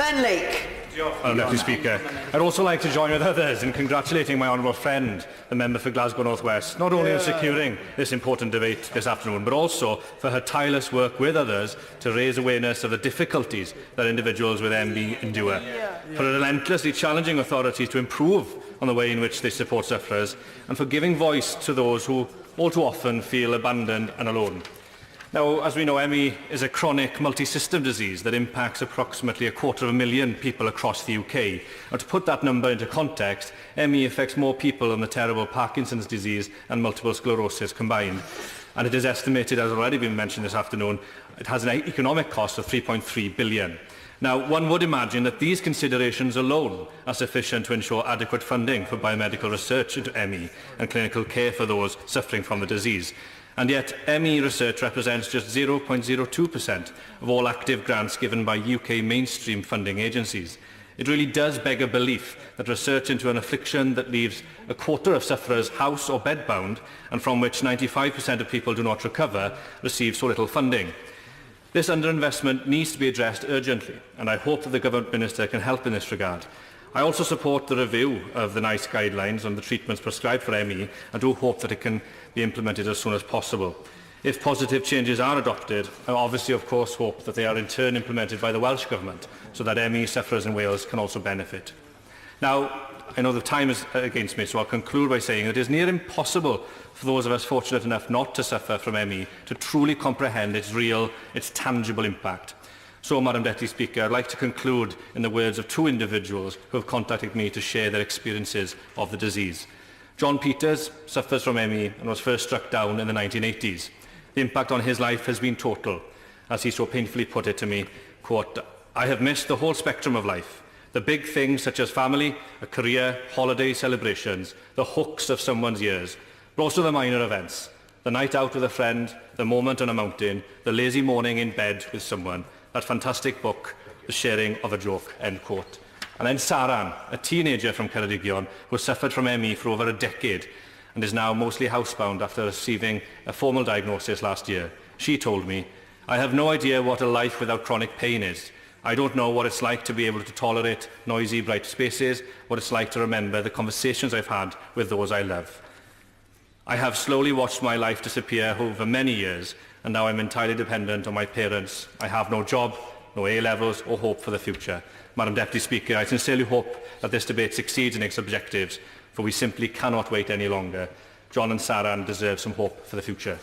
Ben Lake. Deputy Speaker, I'd also like to join with others in congratulating my honourable friend, the member for Glasgow North West, not only in securing this important debate this afternoon, but also for her tireless work with others to raise awareness of the difficulties that individuals with MB endure, for relentlessly challenging authorities to improve on the way in which they support sufferers, and for giving voice to those who all too often feel abandoned and alone. Now, as we know, ME is a chronic multi-system disease that impacts approximately 250,000 people across the UK. Now, to put that number into context, ME affects more people than the terrible Parkinson's disease and multiple sclerosis combined. And it is estimated, as already been mentioned this afternoon, it has an economic cost of £3.3 billion. Now, one would imagine that these considerations alone are sufficient to ensure adequate funding for biomedical research into ME and clinical care for those suffering from the disease. And yet, ME research represents just 0.02% of all active grants given by UK mainstream funding agencies. It really does beg a belief that research into an affliction that leaves a quarter of sufferers house or bedbound, and from which 95% of people do not recover, receives so little funding. This underinvestment needs to be addressed urgently, and I hope that the Government Minister can help in this regard. I also support the review of the NICE guidelines on the treatments prescribed for ME and do hope that it can be implemented as soon as possible. If positive changes are adopted, I obviously of course hope that they are in turn implemented by the Welsh Government so that ME sufferers in Wales can also benefit. Now, I know the time is against me, so I'll conclude by saying that it is near impossible for those of us fortunate enough not to suffer from ME to truly comprehend its real, its tangible impact. So, Madam Deputy Speaker, I'd like to conclude in the words of two individuals who have contacted me to share their experiences of the disease. John Peters suffers from ME and was first struck down in the 1980s. The impact on his life has been total. As he so painfully put it to me, quote, "I have missed the whole spectrum of life. The big things such as family, a career, holiday celebrations, the hooks of someone's years, but also the minor events. The night out with a friend, the moment on a mountain, the lazy morning in bed with someone, that fantastic book, the sharing of a joke," end quote. And then Saran, a teenager from Ceredigion who suffered from ME for over a decade and is now mostly housebound after receiving a formal diagnosis last year. She told me, "I have no idea what a life without chronic pain is. I don't know what it's like to be able to tolerate noisy, bright spaces, what it's like to remember the conversations I've had with those I love. I have slowly watched my life disappear over many years, and now I'm entirely dependent on my parents. I have no job, no A-levels or hope for the future." Madam Deputy Speaker, I sincerely hope that this debate succeeds in its objectives, for we simply cannot wait any longer. John and Saran deserve some hope for the future.